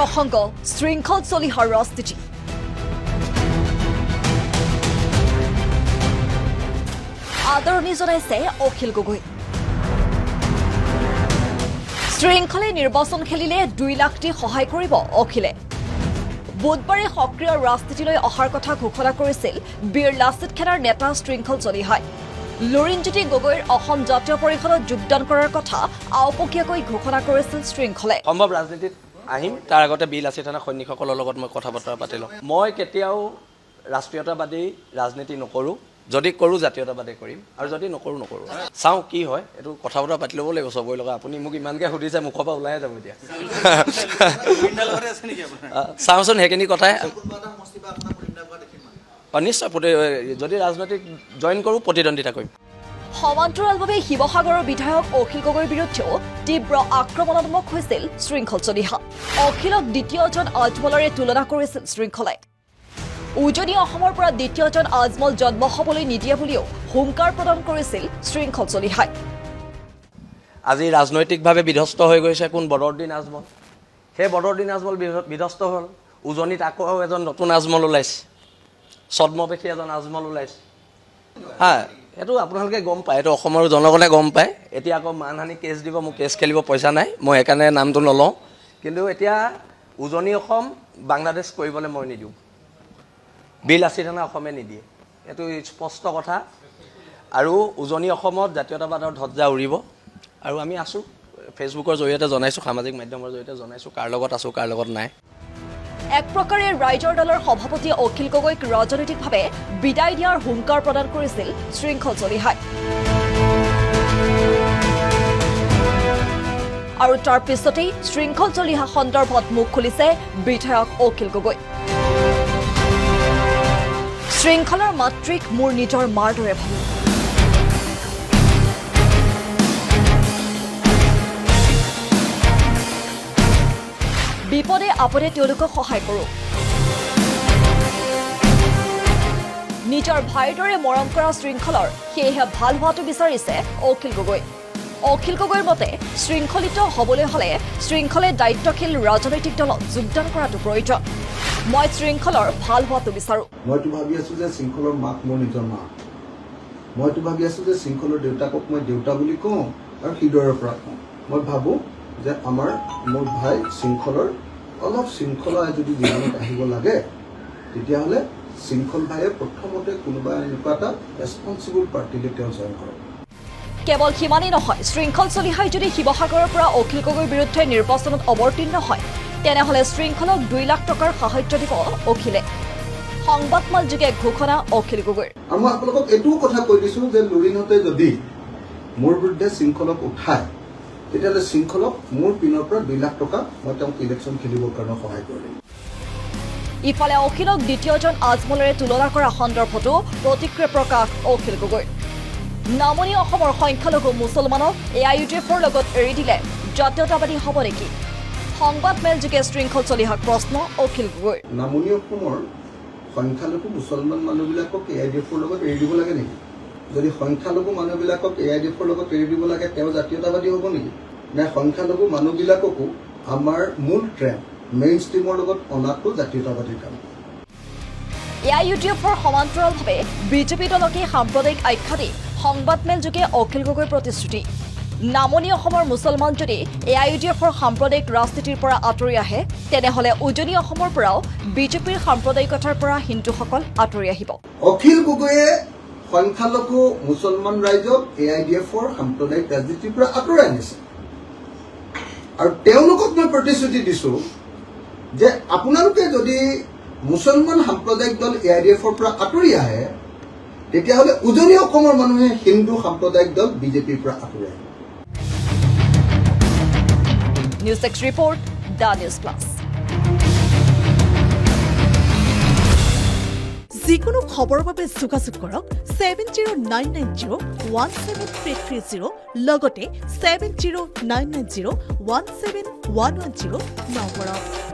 প্ৰসংগ শৃংখল চলিহাৰ ৰাজনীতি আদৰণি জনাইছে অখিল গগৈ শৃংখলে নিৰ্বাচন খেলিলে 2 লাখ দি সহায় কৰিব অখিলে বুধবাৰে সক্ৰিয় ৰাজনীতিলৈ অহাৰ কথা ঘোষণা কৰিছিল বীৰ লাচিত খেৰাৰ নেতা শৃংখল চলিহাই লুৰিণজ্যোতি গগৈৰ অসম জাতীয় পৰিষদত যোগদান কৰাৰ কথা আওপকীয়াকৈ ঘোষণা কৰিছিল শৃংখলে সম্ভৱ ৰাজনীতিত আহিম তাৰ আগতে বীৰ লাচিত থানা সৈনিকসকলৰ লগত মই কথা বতৰা পাতিলোঁ মই কেতিয়াও ৰাষ্ট্ৰীয়তাবাদী ৰাজনীতি নকৰোঁ যদি কৰোঁ জাতীয়তাবাদী কৰিম আৰু যদি নকৰোঁ চাওঁ কি হয় এইটো কথা বতৰা পাতি ল'ব লাগিব চবৰে লগত আপুনি মোক ইমানকৈ সুধিছে মুখৰ পৰা ওলাই যাব এতিয়া চাওঁচোন সেইখিনি কথাই নিশ্চয় যদি ৰাজনৈতিক জইন কৰোঁ প্ৰতিদ্বন্দ্বিতা কৰিম সমান্তৰালভাৱে শিৱসাগৰৰ বিধায়ক অখিল গগৈৰ বিৰুদ্ধেও তীব্ৰ আক্ৰমণাত্মক হৈছিল শৃংখল চলিহা অখিলক দ্বিতীয়জন আজমলৰে তুলনা কৰিছিল শৃংখলে উজনি অসমৰ পৰা দ্বিতীয়জন আজমল জন্ম হ'বলৈ নিদিয়ে বুলিও হুংকাৰ প্ৰদান কৰিছিল শৃংখল চলিহাই আজি ৰাজনৈতিকভাৱে বিধ্বস্ত হৈ গৈছে কোন বদৰুদ্দিন আজমল সেই বদৰুদ্দিন আজমল বিধ্বস্ত হ'ল উজনিত আকৌ এজন নতুন আজমল ওলাইছে ছদ্মবেশী এজন আজমল ওলাইছে এইটো আপোনালোকে গম পায় এইটো অসমৰ জনগণে গম পায় এতিয়া আকৌ মানহানি কেছ দিব মোক কেছ খেলিব পইচা নাই মই সেইকাৰণে নামটো নলওঁ কিন্তু এতিয়া উজনি অসম বাংলাদেশ কৰিবলৈ মই নিদিওঁ বীৰ লাচিত থানা অসমে নিদিয়ে এইটো স্পষ্ট কথা আৰু উজনি অসমত জাতীয়তাবাদৰ ধ্বজা উৰিব আৰু আমি আছোঁ ফেচবুকৰ জৰিয়তে জনাইছোঁ সামাজিক মাধ্যমৰ জৰিয়তে জনাইছোঁ কাৰ লগত আছোঁ কাৰ লগত নাই এক প্ৰকাৰে ৰাইজৰ দলৰ সভাপতি অখিল গগৈক ৰাজনৈতিকভাৱে বিদায় দিয়াৰ হুংকাৰ প্ৰদান কৰিছিল শৃংখল চলিহাই আৰু তাৰ পিছতেই শৃংখল চলিহা সন্দৰ্ভত মুখ খুলিছে বিধায়ক অখিল গগৈ শৃংখলৰ মাতৃক মোৰ নিজৰ মাৰ দৰে ভাবোঁ বিপদে আপদে তেওঁলোকক সহায় কৰোঁ নিজৰ ভাইৰ দৰে মৰম কৰা শৃংখলৰ সেয়েহে ভাল হোৱাটো বিচাৰিছে অখিল গগৈৰ মতে শৃংখলিত হ'বলৈ হ'লে শৃংখলে দায়িত্বশীল ৰাজনৈতিক দলত যোগদান কৰাটো প্ৰয়োজন মই শৃংখলৰ ভাল হোৱাটো বিচাৰোঁ মইতো ভাবি আছোঁ যে শৃংখলৰ মাক মোৰ নিজৰ মা মইতো ভাবি আছোঁ যে শৃংখলৰ দেউতাকক মই দেউতা বুলি কওঁ আৰু হৃদয়ৰ পৰা কওঁ মই ভাবোঁ যে মোৰ ভাই শৃংখলৰ অলপ শৃংখলা যদি জীৱনত আহিব লাগে তেতিয়াহ'লে শৃংখল ভাইয়ে প্ৰথমতে কোনোবা এনেকুৱা এটা ৰেছপনচিবল পাৰ্টিলৈ তেওঁ জইন কৰক কেৱল সিমানেই নহয় শৃংখল চলিহাই যদি শিৱসাগৰৰ পৰা অখিল গগৈৰ বিৰুদ্ধে নিৰ্বাচনত অৱতীৰ্ণ হয় তেনেহ'লে শৃংখলক 2 লাখ টকাৰ সাহায্য দিব অখিলে সংবাদমাল যোগে ঘোষণা অখিল গগৈৰ আৰু মই আপোনালোকক এইটোও কথা কৈ দিছোঁ যে লুৰিণহঁতে যদি মোৰ বিৰুদ্ধে শৃংখলক উঠায় তেতিয়াহ'লে শৃংখলক মোৰ পিনৰ পৰা 2 লাখ টকা মই তেওঁক ইলেকশ্যন খেলিবৰ কাৰণে সহায় কৰিম ইফালে অখিলক দ্বিতীয়জন আজমলেৰে তুলনা কৰা সন্দৰ্ভতো প্ৰতিক্ৰিয়া প্ৰকাশ অখিল গগৈৰ নামনি অসমৰ সংখ্যালঘু মুছলমানক AIUDFৰ লগত এৰি দিলে জাতীয়তাবাদী হ'ব নেকি সংবাদমেল যোগে শৃংখল চলিহাক প্ৰশ্ন অখিল গগৈৰ নামনি অসমৰ সংখ্যালঘু মুছলমান মানুহবিলাকক AIUDFৰ লগত এৰি দিব লাগে নেকি যদি সংখ্যালঘু মানুহবিলাকক AIUDFৰ লগত এৰি দিব লাগে তেওঁ জাতীয়তাবাদী হ'ব নেকি নে সংখ্যালঘু মানুহবিলাককো আমাৰ মূল ট্ৰেণ্ড মেইন ষ্ট্ৰীমৰ লগত অনাটো জাতীয়তাবাদীৰ কাম AIUDFৰ সমান্তৰালভাৱে বিজেপি দলকে সাম্প্ৰদায়িক আখ্যা দি সংবাদমেল যোগে অখিল গগৈৰ প্ৰতিশ্ৰুতি নামনি অসমৰ মুছলমান যদি AIUDFৰ সাম্প্ৰদায়িক ৰাজনীতিৰ পৰা আঁতৰি আহে তেনেহ'লে উজনি অসমৰ পৰাও বিজেপিৰ সাম্প্ৰদায়িকতাৰ পৰা হিন্দুসকল আঁতৰি আহিব অখিল গগৈয়ে সংখ্যালঘু মুছলমান ৰাইজক AIUDFৰ সাম্প্ৰদায়িক ৰাজনীতিৰ পৰা আঁতৰাই আনিছে আৰু তেওঁলোকক মই প্ৰতিশ্ৰুতি দিছোঁ যে আপোনালোকে যদি মুছলমান সাম্প্ৰদায়িক দল AIUDFৰ পৰা আঁতৰি আহে তেতিয়াহ'লে উজনি অসমৰ মানুহে হিন্দু সাম্প্ৰদায়িক দল বিজেপিৰ পৰা আঁতৰি আহিব news desk report the news plus যিকোনো খবৰৰ বাবে যোগাযোগ কৰক 7099017330 লগতে 7099017110 নম্বৰত